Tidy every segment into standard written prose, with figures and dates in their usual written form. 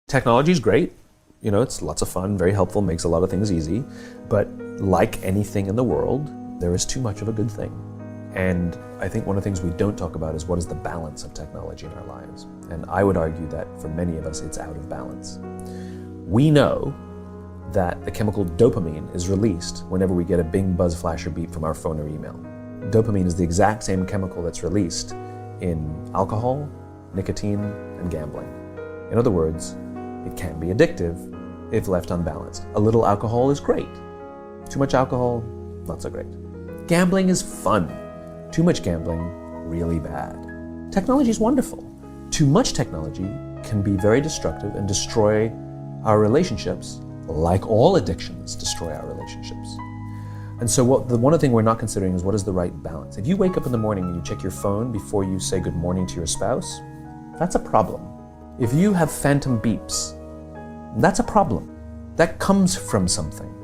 Technology is great. It's lots of fun, very helpful, makes a lot of things easy. But like anything in the world, there is too much of a good thing. And I think one of the things we don't talk about is what is the balance of technology in our lives. And I would argue that for many of us, it's out of balance. We know that the chemical dopamine is released whenever we get a bing, buzz, flash, or beep from our phone or email. Dopamine is the exact same chemical that's released in alcohol, nicotine, and gambling. In other words, it can be addictive if left unbalanced. A little alcohol is great. Too much alcohol, not so great. Gambling is fun. Too much gambling, really bad. Technology is wonderful. Too much technology can be very destructive and destroy our relationships, like all addictions destroy our relationships. And so one of the things we're not considering is what is the right balance. If you wake up in the morning and you check your phone before you say good morning to your spouse, that's a problem. If you have phantom beeps, that's a problem. That comes from something.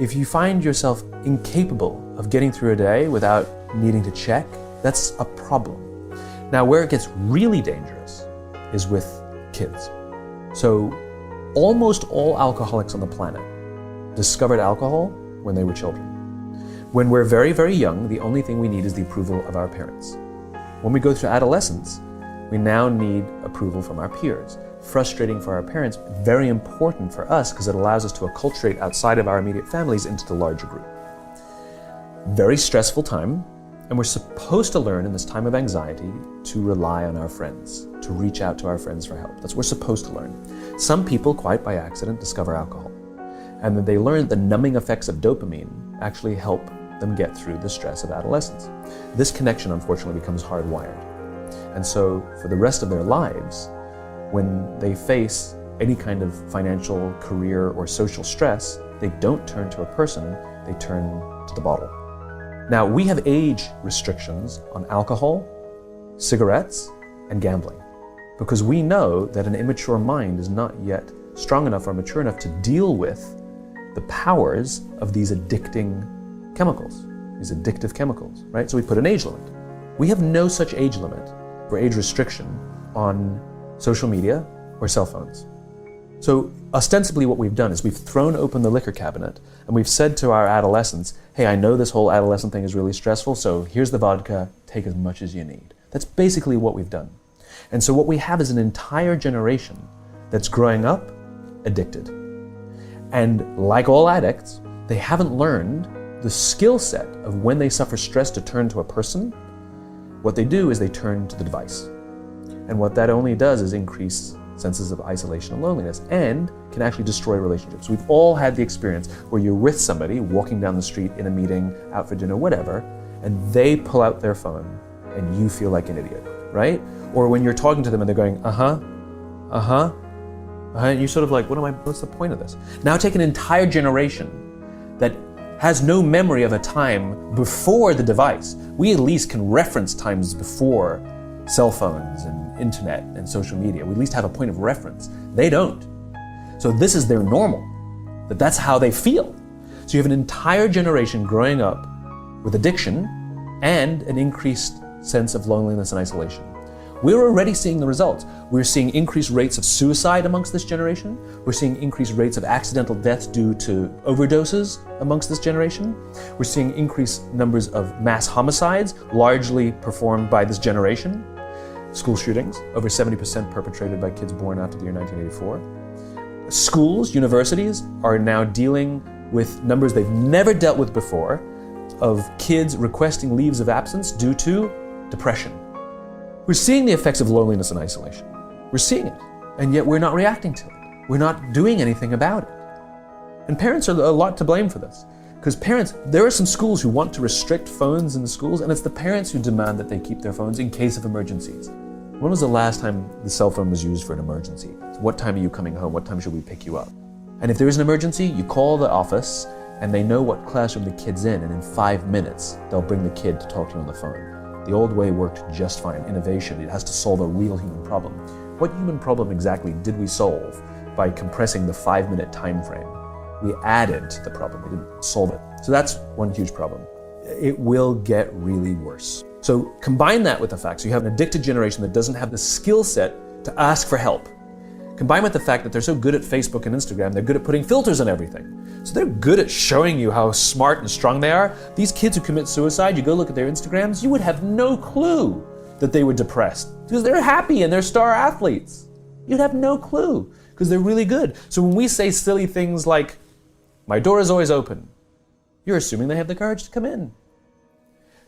If you find yourself incapable of getting through a day without needing to check, that's a problem. Now, where it gets really dangerous is with kids. So almost all alcoholics on the planet discovered alcohol when they were children. When we're very, very young, the only thing we need is the approval of our parents. When we go through adolescence, we now need approval from our peers. Frustrating for our parents, very important for us because it allows us to acculturate outside of our immediate families into the larger group. Very stressful time, and we're supposed to learn in this time of anxiety to rely on our friends, to reach out to our friends for help. That's what we're supposed to learn. Some people, quite by accident, discover alcohol, and then they learn the numbing effects of dopamine actually help them get through the stress of adolescence. This connection, unfortunately, becomes hardwired. And so for the rest of their lives, when they face any kind of financial, career, or social stress, they don't turn to a person, they turn to the bottle. Now, we have age restrictions on alcohol, cigarettes, and gambling, because we know that an immature mind is not yet strong enough or mature enough to deal with the powers of these addicting chemicals, these addictive chemicals, right? So we put an age limit. We have no such age limit for age restriction on social media or cell phones. So ostensibly what we've done is we've thrown open the liquor cabinet and we've said to our adolescents, hey, I know this whole adolescent thing is really stressful, so here's the vodka, take as much as you need. That's basically what we've done. And so what we have is an entire generation that's growing up addicted. And like all addicts, they haven't learned the skill set of when they suffer stress to turn to a person. What they do is they turn to the device. And what that only does is increase senses of isolation and loneliness, and can actually destroy relationships. We've all had the experience where you're with somebody walking down the street in a meeting, out for dinner, whatever, and they pull out their phone and you feel like an idiot, right? Or when you're talking to them and they're going, and you're sort of like, what's the point of this? Now take an entire generation that has no memory of a time before the device. We at least can reference times before cell phones and internet and social media. We at least have a point of reference. They don't. So this is their normal, that's how they feel. So you have an entire generation growing up with addiction and an increased sense of loneliness and isolation. We're already seeing the results. We're seeing increased rates of suicide amongst this generation. We're seeing increased rates of accidental deaths due to overdoses amongst this generation. We're seeing increased numbers of mass homicides, largely performed by this generation. School shootings, over 70% perpetrated by kids born after the year 1984. Schools, universities are now dealing with numbers they've never dealt with before of kids requesting leaves of absence due to depression. We're seeing the effects of loneliness and isolation. We're seeing it, and yet we're not reacting to it. We're not doing anything about it. And parents are a lot to blame for this. Because parents, there are some schools who want to restrict phones in the schools, and it's the parents who demand that they keep their phones in case of emergencies. When was the last time the cell phone was used for an emergency? So what time are you coming home? What time should we pick you up? And if there is an emergency, you call the office, and they know what classroom the kid's in, and in 5 minutes, they'll bring the kid to talk to you on the phone. The old way worked just fine. Innovation, it has to solve a real human problem. What human problem exactly did we solve by compressing the 5-minute time frame? We added to the problem, we didn't solve it. So that's one huge problem. It will get really worse. So combine that with the fact, so you have an addicted generation that doesn't have the skill set to ask for help. Combined with the fact that they're so good at Facebook and Instagram, they're good at putting filters on everything. So they're good at showing you how smart and strong they are. These kids who commit suicide, you go look at their Instagrams, you would have no clue that they were depressed because they're happy and they're star athletes. You'd have no clue because they're really good. So when we say silly things like, my door is always open, you're assuming they have the courage to come in.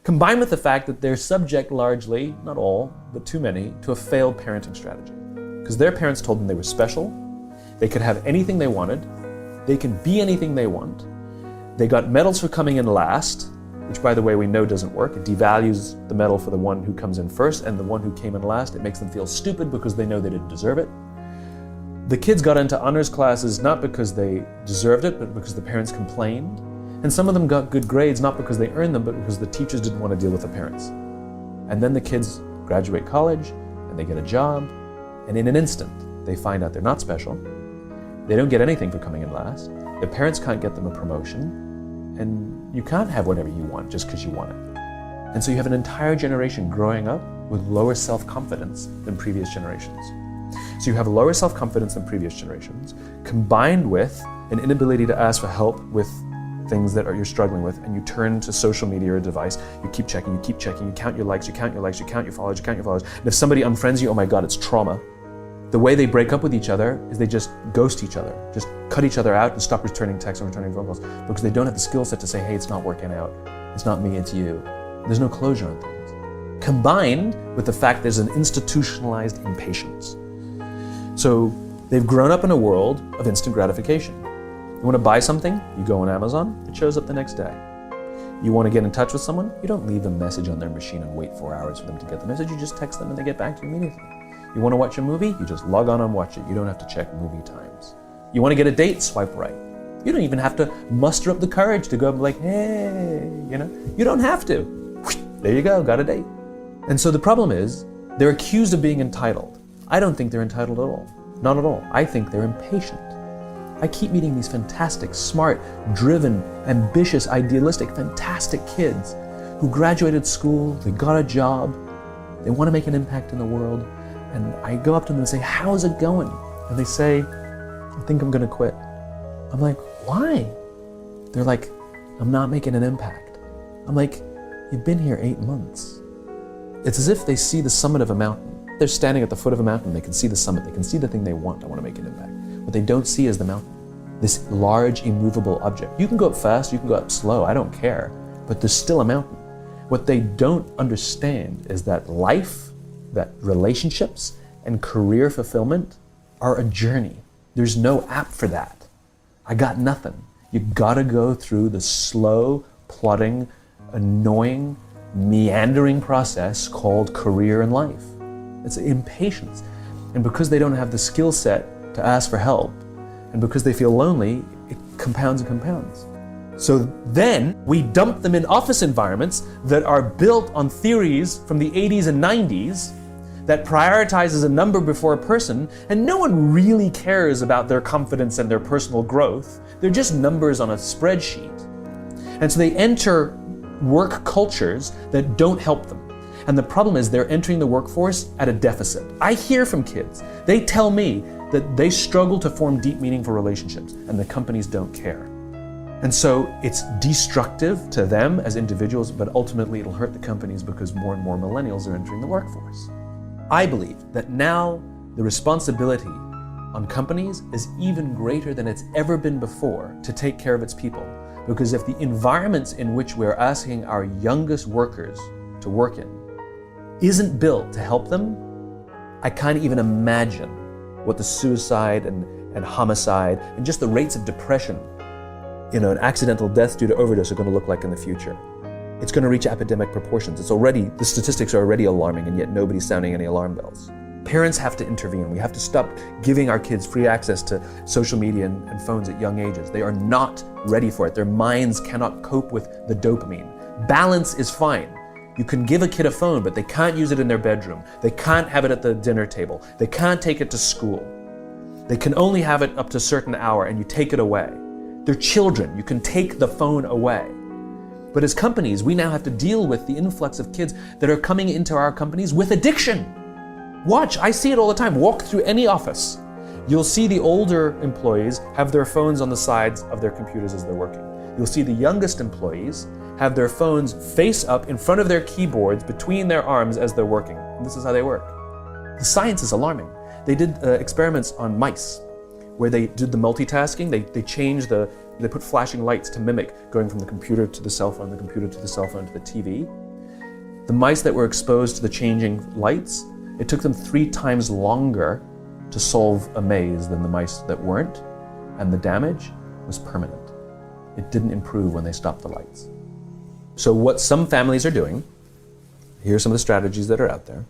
Combined with the fact that they're subject largely, not all, but too many, to a failed parenting strategy. Because their parents told them they were special, they could have anything they wanted, they can be anything they want. They got medals for coming in last, which by the way we know doesn't work. It devalues the medal for the one who comes in first and the one who came in last. It makes them feel stupid because they know they didn't deserve it. The kids got into honors classes not because they deserved it, but because the parents complained. And some of them got good grades not because they earned them, but because the teachers didn't want to deal with the parents. And then the kids graduate college and they get a job, and in an instant they find out they're not special. They don't get anything for coming in last. Their parents can't get them a promotion, and you can't have whatever you want just because you want it. And so you have an entire generation growing up with lower self-confidence than previous generations. So you have lower self-confidence than previous generations, combined with an inability to ask for help with things that you're struggling with, and you turn to social media or a device, you keep checking, you count your likes, you count your followers, and if somebody unfriends you, oh my God, it's trauma. The way they break up with each other is they just ghost each other, just cut each other out and stop returning texts and returning phone calls because they don't have the skill set to say, hey, it's not working out. It's not me, it's you. There's no closure on things. Combined with the fact there's an institutionalized impatience. So they've grown up in a world of instant gratification. You want to buy something, you go on Amazon, it shows up the next day. You want to get in touch with someone, you don't leave a message on their machine and wait 4 hours for them to get the message, you just text them and they get back to you immediately. You want to watch a movie, you just log on and watch it. You don't have to check movie times. You want to get a date, swipe right. You don't even have to muster up the courage to go and be like, hey, you don't have to. There you go, got a date. And so the problem is, they're accused of being entitled. I don't think they're entitled at all. Not at all. I think they're impatient. I keep meeting these fantastic, smart, driven, ambitious, idealistic, fantastic kids who graduated school, they got a job, they want to make an impact in the world, and I go up to them and say, how's it going? And they say, I think I'm gonna quit. I'm like, why? They're like, I'm not making an impact. I'm like, you've been here 8 months. It's as if they see the summit of a mountain. They're standing at the foot of a mountain, they can see the summit, they can see the thing they want, I want to make an impact. What they don't see is the mountain, this large, immovable object. You can go up fast, you can go up slow, I don't care, but there's still a mountain. What they don't understand is that life, that relationships, and career fulfillment are a journey. There's no app for that. I got nothing. You gotta go through the slow, plodding, annoying, meandering process called career and life. It's impatience. And because they don't have the skill set to ask for help, and because they feel lonely, it compounds and compounds. So then we dump them in office environments that are built on theories from the 80s and 90s that prioritizes a number before a person, and no one really cares about their confidence and their personal growth. They're just numbers on a spreadsheet. And so they enter work cultures that don't help them. And the problem is they're entering the workforce at a deficit. I hear from kids, they tell me that they struggle to form deep, meaningful relationships, and the companies don't care. And so it's destructive to them as individuals, but ultimately it'll hurt the companies because more and more millennials are entering the workforce. I believe that now the responsibility on companies is even greater than it's ever been before to take care of its people. Because if the environments in which we're asking our youngest workers to work in isn't built to help them, I can't even imagine what the suicide and homicide and just the rates of depression, an accidental death due to overdose are going to look like in the future. It's going to reach epidemic proportions. The statistics are already alarming, and yet nobody's sounding any alarm bells. Parents have to intervene. We have to stop giving our kids free access to social media and phones at young ages. They are not ready for it. Their minds cannot cope with the dopamine. Balance is fine. You can give a kid a phone, but they can't use it in their bedroom. They can't have it at the dinner table. They can't take it to school. They can only have it up to a certain hour, and you take it away. They're children. You can take the phone away. But as companies, we now have to deal with the influx of kids that are coming into our companies with addiction. Watch, I see it all the time. Walk through any office. You'll see the older employees have their phones on the sides of their computers as they're working. You'll see the youngest employees have their phones face up in front of their keyboards between their arms as they're working. And this is how they work. The science is alarming. They did experiments on mice where they did the multitasking. They put flashing lights to mimic going from the computer to the cell phone, the computer to the cell phone to the TV. The mice that were exposed to the changing lights, it took them 3 times longer to solve a maze than the mice that weren't, and the damage was permanent. It didn't improve when they stopped the lights. So what some families are doing, here are some of the strategies that are out there.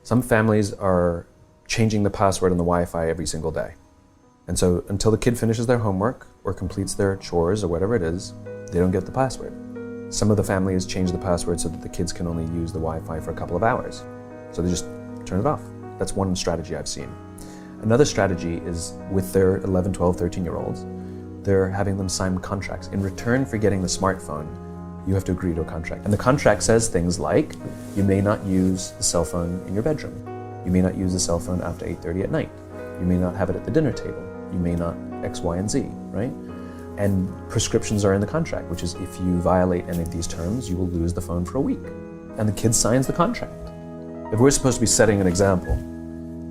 Some families are changing the password on the Wi-Fi every single day. And so until the kid finishes their homework or completes their chores or whatever it is, they don't get the password. Some of the families change the password so that the kids can only use the Wi-Fi for a couple of hours. So they just turn it off. That's one strategy I've seen. Another strategy is with their 11, 12, 13-year-olds, they're having them sign contracts. In return for getting the smartphone, you have to agree to a contract. And the contract says things like, you may not use the cell phone in your bedroom. You may not use the cell phone after 8:30 at night. You may not have it at the dinner table. You may not X, Y, and Z, right? And prescriptions are in the contract, which is if you violate any of these terms, you will lose the phone for a week. And the kid signs the contract. If we're supposed to be setting an example,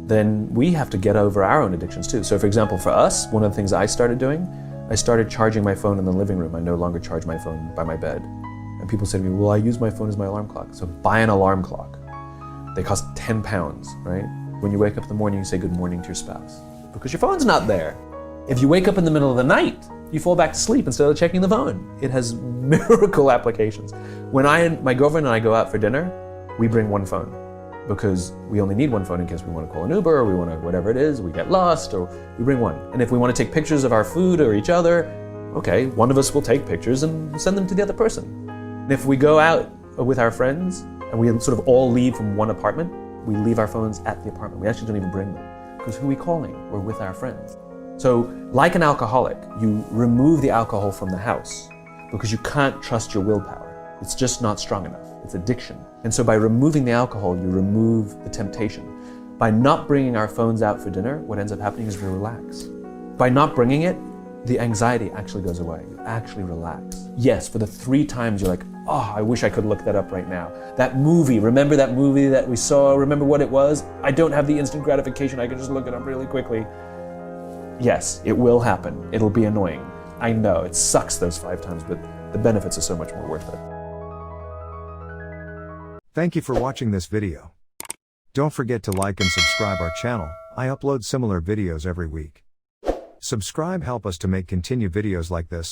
then we have to get over our own addictions too. So for example, for us, one of the things I started doing, I started charging my phone in the living room. I no longer charge my phone by my bed. And people say to me, well, I use my phone as my alarm clock. So buy an alarm clock. They cost 10 pounds, right? When you wake up in the morning, you say good morning to your spouse because your phone's not there. If you wake up in the middle of the night, you fall back to sleep instead of checking the phone. It has miracle applications. When my girlfriend and I go out for dinner, we bring one phone because we only need one phone in case we want to call an Uber or we want to, whatever it is, we get lost, or we bring one. And if we want to take pictures of our food or each other, okay, one of us will take pictures and send them to the other person. And if we go out with our friends and we sort of all leave from one apartment, we leave our phones at the apartment. We actually don't even bring them because who are we calling? We're with our friends. So like an alcoholic, you remove the alcohol from the house because you can't trust your willpower. It's just not strong enough. It's addiction. And so by removing the alcohol, you remove the temptation. By not bringing our phones out for dinner, what ends up happening is we relax. By not bringing it, the anxiety actually goes away. You actually relax. Yes, for the 3 times you're like, oh, I wish I could look that up right now. That movie, remember that movie that we saw? Remember what it was? I don't have the instant gratification. I can just look it up really quickly. Yes, it will happen. It'll be annoying. I know, it sucks those 5 times, but the benefits are so much more worth it. Thank you for watching this video. Don't forget to like and subscribe our channel. I upload similar videos every week. Subscribe help us to make continue videos like this.